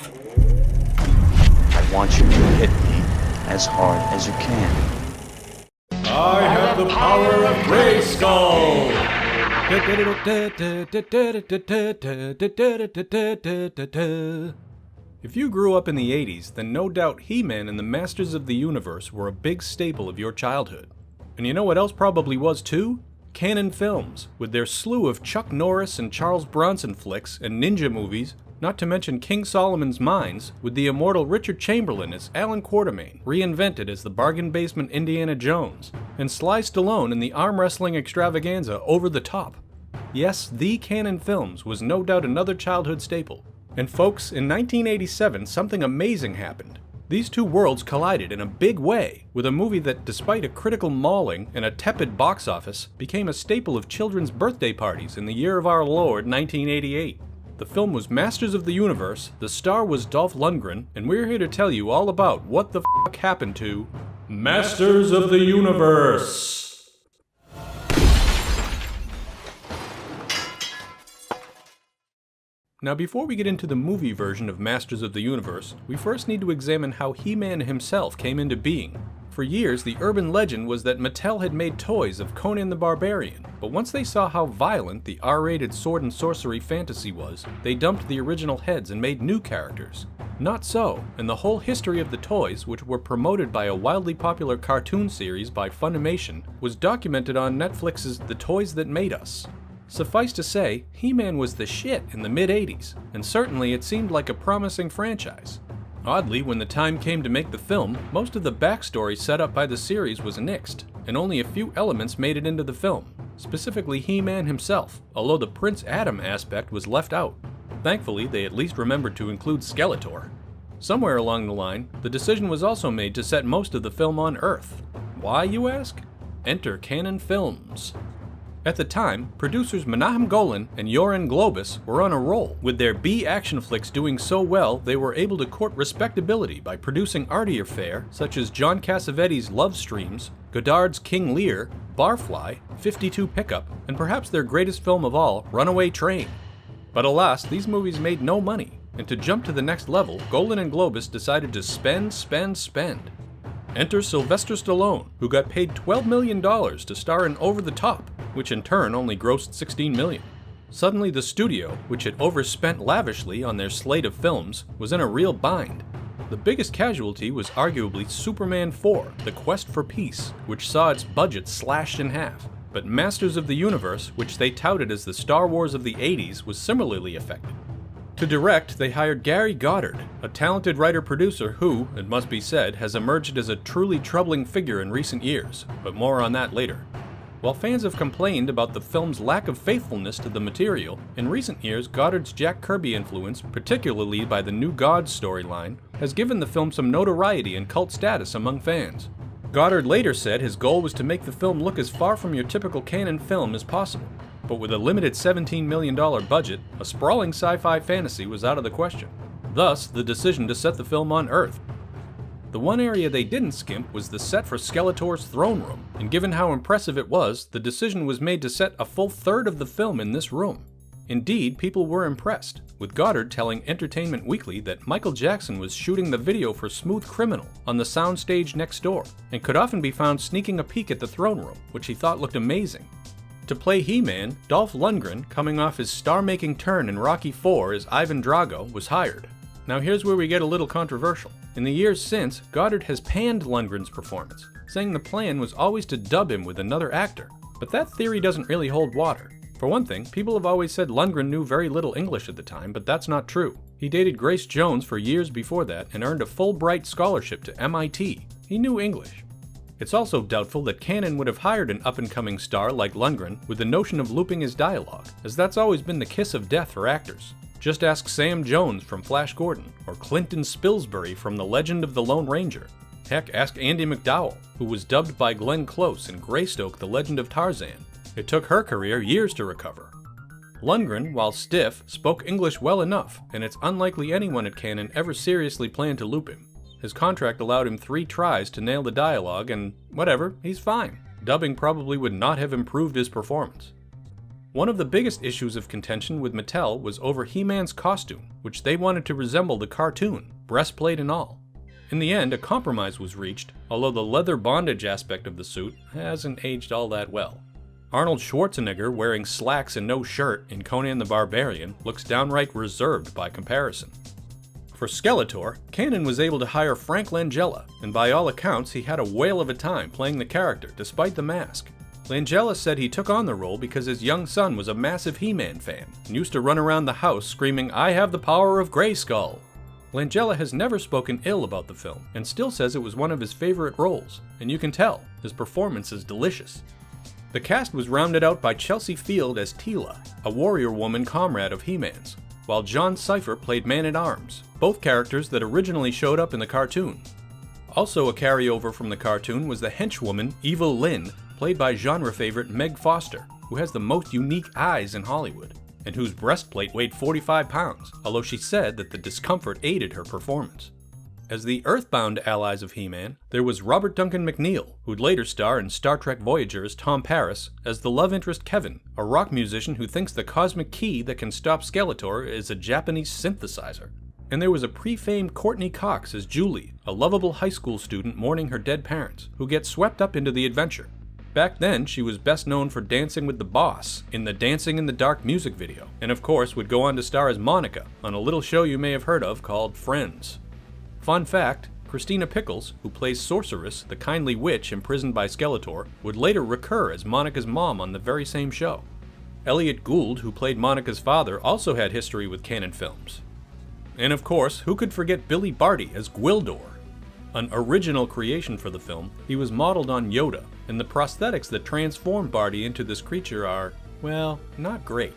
I want you to hit me as hard as you can. I have the power of Grayskull! If you grew up in the 80s, then no doubt He-Man and the Masters of the Universe were a big staple of your childhood. And you know what else probably was too? Canon Films, with their slew of Chuck Norris and Charles Bronson flicks and ninja movies, not to mention King Solomon's Mines, with the immortal Richard Chamberlain as Alan Quatermain, reinvented as the bargain basement Indiana Jones, and Sly Stallone in the arm wrestling extravaganza Over the Top. Yes, the Canon Films was no doubt another childhood staple. And folks, in 1987 something amazing happened. These two worlds collided in a big way, with a movie that, despite a critical mauling and a tepid box office, became a staple of children's birthday parties in the year of our Lord 1988. The film was Masters of the Universe, the star was Dolph Lundgren, and we're here to tell you all about what the f*** happened to Masters of the Universe! Now before we get into the movie version of Masters of the Universe, we first need to examine how He-Man himself came into being. For years, the urban legend was that Mattel had made toys of Conan the Barbarian, but once they saw how violent the R-rated sword and sorcery fantasy was, they dumped the original heads and made new characters. Not so, and the whole history of the toys, which were promoted by a wildly popular cartoon series by Funimation, was documented on Netflix's The Toys That Made Us. Suffice to say, He-Man was the shit in the mid-80s, and certainly it seemed like a promising franchise. Oddly, when the time came to make the film, most of the backstory set up by the series was nixed, and only a few elements made it into the film, specifically He-Man himself, although the Prince Adam aspect was left out. Thankfully, they at least remembered to include Skeletor. Somewhere along the line, the decision was also made to set most of the film on Earth. Why, you ask? Enter Canon Films. At the time, producers Menahem Golan and Yoram Globus were on a roll, with their B action flicks doing so well they were able to court respectability by producing artier fare such as John Cassavetes' Love Streams, Godard's King Lear, Barfly, 52 Pickup, and perhaps their greatest film of all, Runaway Train. But alas, these movies made no money, and to jump to the next level, Golan and Globus decided to spend. Enter Sylvester Stallone, who got paid $12 million to star in Over the Top, which in turn only grossed $16 million. Suddenly the studio, which had overspent lavishly on their slate of films, was in a real bind. The biggest casualty was arguably Superman 4, The Quest for Peace, which saw its budget slashed in half. But Masters of the Universe, which they touted as the Star Wars of the 80s, was similarly affected. To direct, they hired Gary Goddard, a talented writer-producer who, it must be said, has emerged as a truly troubling figure in recent years, but more on that later. While fans have complained about the film's lack of faithfulness to the material, in recent years Goddard's Jack Kirby influence, particularly by the New Gods storyline, has given the film some notoriety and cult status among fans. Goddard later said his goal was to make the film look as far from your typical Canon film as possible. But with a limited $17 million budget, a sprawling sci-fi fantasy was out of the question. Thus, the decision to set the film on Earth. The one area they didn't skimp was the set for Skeletor's throne room, and given how impressive it was, the decision was made to set a full third of the film in this room. Indeed, people were impressed, with Goddard telling Entertainment Weekly that Michael Jackson was shooting the video for Smooth Criminal on the soundstage next door, and could often be found sneaking a peek at the throne room, which he thought looked amazing. To play He-Man, Dolph Lundgren, coming off his star-making turn in Rocky IV as Ivan Drago, was hired. Now here's where we get a little controversial. In the years since, Goddard has panned Lundgren's performance, saying the plan was always to dub him with another actor. But that theory doesn't really hold water. For one thing, people have always said Lundgren knew very little English at the time, but that's not true. He dated Grace Jones for years before that and earned a Fulbright scholarship to MIT. He knew English. It's also doubtful that Canon would have hired an up-and-coming star like Lundgren with the notion of looping his dialogue, as that's always been the kiss of death for actors. Just ask Sam Jones from Flash Gordon, or Clinton Spilsbury from The Legend of the Lone Ranger. Heck, ask Andie MacDowell, who was dubbed by Glenn Close in Greystoke, The Legend of Tarzan. It took her career years to recover. Lundgren, while stiff, spoke English well enough, and it's unlikely anyone at Canon ever seriously planned to loop him. His contract allowed him 3 tries to nail the dialogue, and whatever, he's fine. Dubbing probably would not have improved his performance. One of the biggest issues of contention with Mattel was over He-Man's costume, which which they wanted to resemble the cartoon, breastplate and all. In the end, a compromise was reached, although the leather bondage aspect of the suit hasn't aged all that well. Arnold Schwarzenegger wearing slacks and no shirt in Conan the Barbarian looks downright reserved by comparison. For Skeletor, Canon was able to hire Frank Langella, and by all accounts he had a whale of a time playing the character despite the mask. Langella said he took on the role because his young son was a massive He-Man fan and used to run around the house screaming, "I have the power of Grayskull." Langella has never spoken ill about the film and still says it was one of his favorite roles, and you can tell, his performance is delicious. The cast was rounded out by Chelsea Field as Teela, a warrior woman comrade of He-Man's, while John Cypher played Man-at-Arms, both characters that originally showed up in the cartoon. Also a carryover from the cartoon was the henchwoman Evil Lynn, played by genre favorite Meg Foster, who has the most unique eyes in Hollywood, and whose breastplate weighed 45 pounds, although she said that the discomfort aided her performance. As the Earthbound allies of He-Man, there was Robert Duncan McNeil, who'd later star in Star Trek Voyager as Tom Paris, as the love interest Kevin, a rock musician who thinks the cosmic key that can stop Skeletor is a Japanese synthesizer. And there was a pre-famed Courtney Cox as Julie, a lovable high school student mourning her dead parents, who gets swept up into the adventure. Back then, she was best known for dancing with the boss in the Dancing in the Dark music video, and of course would go on to star as Monica on a little show you may have heard of called Friends. Fun fact, Christina Pickles, who plays Sorceress, the kindly witch imprisoned by Skeletor, would later recur as Monica's mom on the very same show. Elliot Gould, who played Monica's father, also had history with Canon Films. And of course, who could forget Billy Barty as Gwildor? An original creation for the film, he was modeled on Yoda, and the prosthetics that transform Barty into this creature are, well, not great.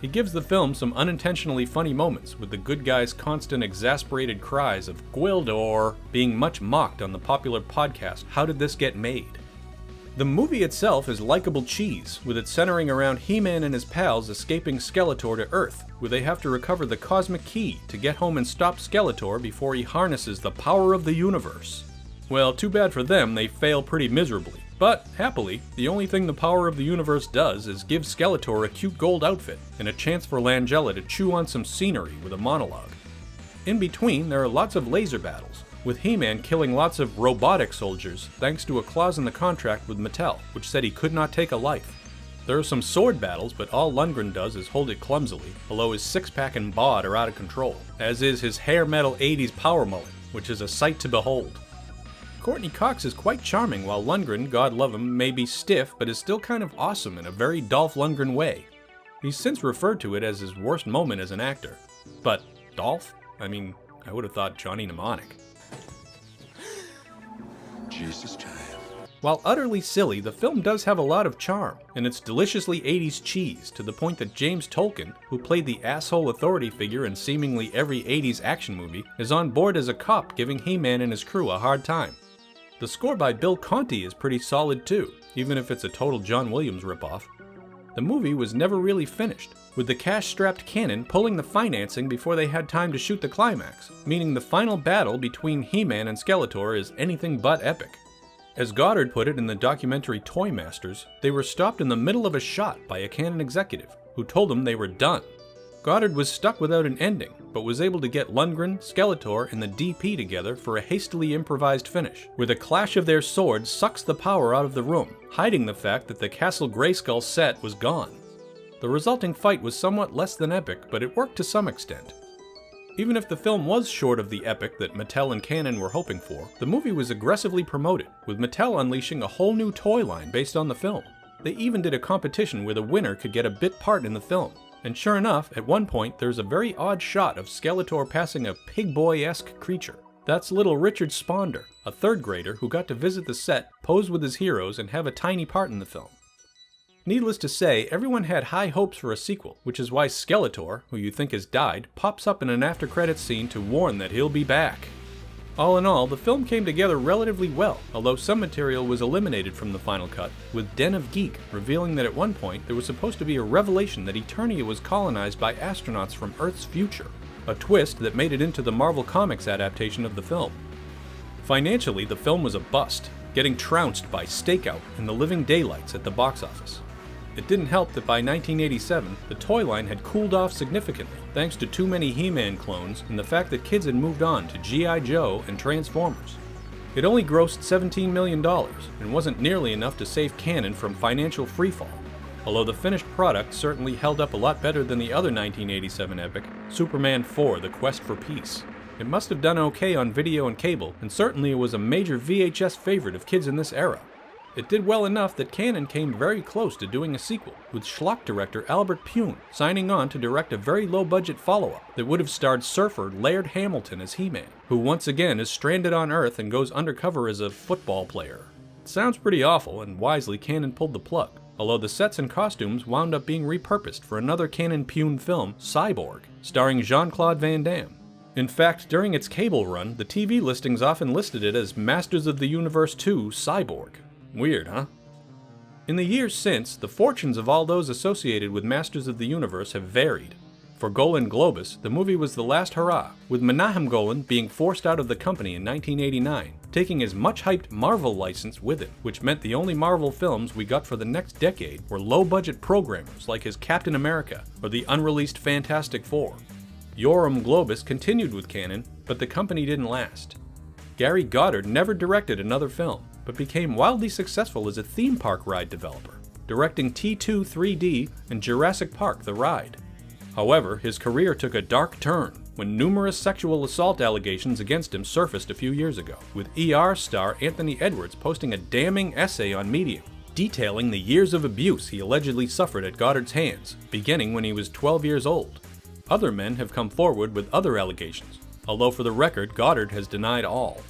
He gives the film some unintentionally funny moments, with the good guy's constant exasperated cries of Gwildor being much mocked on the popular podcast How Did This Get Made? The movie itself is likable cheese, with it centering around He-Man and his pals escaping Skeletor to Earth, where they have to recover the cosmic key to get home and stop Skeletor before he harnesses the power of the universe. Well, too bad for them, they fail pretty miserably. But, happily, the only thing the power of the universe does is give Skeletor a cute gold outfit and a chance for Langella to chew on some scenery with a monologue. In between, there are lots of laser battles, with He-Man killing lots of robotic soldiers thanks to a clause in the contract with Mattel, which said he could not take a life. There are some sword battles, but all Lundgren does is hold it clumsily, although his six-pack and bod are out of control, as is his hair metal 80s power mullet, which is a sight to behold. Courtney Cox is quite charming, while Lundgren, God love him, may be stiff, but is still kind of awesome in a very Dolph Lundgren way. He's since referred to it as his worst moment as an actor. But Dolph? I mean, I would have thought Johnny Mnemonic. Jesus time. While utterly silly, the film does have a lot of charm, and it's deliciously 80s cheese, to the point that James Tolkien, who played the asshole authority figure in seemingly every 80s action movie, is on board as a cop giving He-Man and his crew a hard time. The score by Bill Conti is pretty solid too, even if it's a total John Williams ripoff. The movie was never really finished, with the cash-strapped Canon pulling the financing before they had time to shoot the climax, meaning the final battle between He-Man and Skeletor is anything but epic. As Goddard put it in the documentary Toy Masters, they were stopped in the middle of a shot by a Canon executive, who told them they were done. Goddard was stuck without an ending, but was able to get Lundgren, Skeletor, and the DP together for a hastily improvised finish, where the clash of their swords sucks the power out of the room, hiding the fact that the Castle Grayskull set was gone. The resulting fight was somewhat less than epic, but it worked to some extent. Even if the film was short of the epic that Mattel and Canon were hoping for, the movie was aggressively promoted, with Mattel unleashing a whole new toy line based on the film. They even did a competition where the winner could get a bit part in the film. And sure enough, at one point there's a very odd shot of Skeletor passing a pig boy-esque creature. That's little Richard Sponder, a third grader who got to visit the set, pose with his heroes, and have a tiny part in the film. Needless to say, everyone had high hopes for a sequel, which is why Skeletor, who you think has died, pops up in an after-credits scene to warn that he'll be back. All in all, the film came together relatively well, although some material was eliminated from the final cut, with Den of Geek revealing that at one point there was supposed to be a revelation that Eternia was colonized by astronauts from Earth's future, a twist that made it into the Marvel Comics adaptation of the film. Financially, the film was a bust, getting trounced by Stakeout and The Living Daylights at the box office. It didn't help that by 1987, the toy line had cooled off significantly, thanks to too many He-Man clones and the fact that kids had moved on to G.I. Joe and Transformers. It only grossed $17 million, and wasn't nearly enough to save Canon from financial freefall, although the finished product certainly held up a lot better than the other 1987 epic, Superman 4: The Quest for Peace. It must have done okay on video and cable, and certainly it was a major VHS favorite of kids in this era. It did well enough that Canon came very close to doing a sequel, with schlock director Albert Pyun signing on to direct a very low-budget follow-up that would have starred surfer Laird Hamilton as He-Man, who once again is stranded on Earth and goes undercover as a football player. It sounds pretty awful, and wisely Canon pulled the plug, although the sets and costumes wound up being repurposed for another Canon Pyun film, Cyborg, starring Jean-Claude Van Damme. In fact, during its cable run, the TV listings often listed it as Masters of the Universe 2 Cyborg. Weird, huh? In the years since, the fortunes of all those associated with Masters of the Universe have varied. For Golan Globus, the movie was the last hurrah, with Menahem Golan being forced out of the company in 1989, taking his much-hyped Marvel license with it, which meant the only Marvel films we got for the next decade were low-budget programmers like his Captain America or the unreleased Fantastic Four. Yoram Globus continued with Canon, but the company didn't last. Gary Goddard never directed another film, but became wildly successful as a theme park ride developer, directing T2 3D and Jurassic Park: The Ride. However, his career took a dark turn when numerous sexual assault allegations against him surfaced a few years ago, with ER star Anthony Edwards posting a damning essay on Medium, detailing the years of abuse he allegedly suffered at Goddard's hands, beginning when he was 12 years old. Other men have come forward with other allegations, although for the record, Goddard has denied all.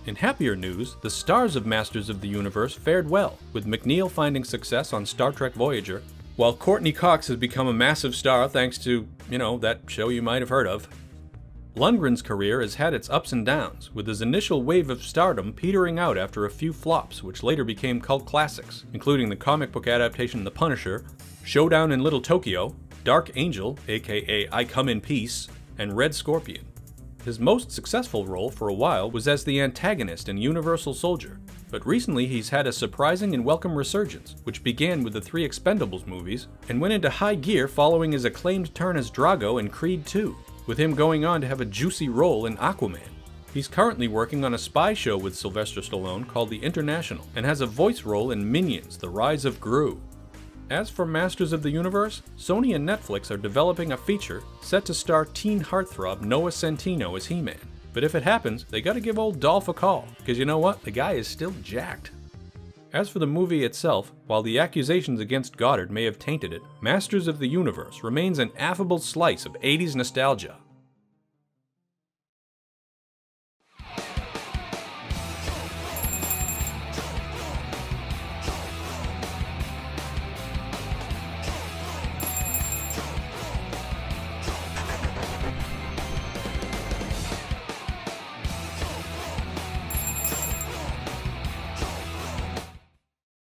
In happier news, the stars of Masters of the Universe fared well, with McNeil finding success on Star Trek Voyager, while Courtney Cox has become a massive star thanks to, that show you might have heard of. Lundgren's career has had its ups and downs, with his initial wave of stardom petering out after a few flops which later became cult classics, including the comic book adaptation The Punisher, Showdown in Little Tokyo, Dark Angel, aka I Come in Peace, and Red Scorpion. His most successful role for a while was as the antagonist in Universal Soldier, but recently he's had a surprising and welcome resurgence, which began with the 3 Expendables movies, and went into high gear following his acclaimed turn as Drago in Creed 2, with him going on to have a juicy role in Aquaman. He's currently working on a spy show with Sylvester Stallone called The International, and has a voice role in Minions: The Rise of Gru. As for Masters of the Universe, Sony and Netflix are developing a feature set to star teen heartthrob Noah Centineo as He-Man. But if it happens, they gotta give old Dolph a call, because you know what? The guy is still jacked. As for the movie itself, while the accusations against Goddard may have tainted it, Masters of the Universe remains an affable slice of 80s nostalgia,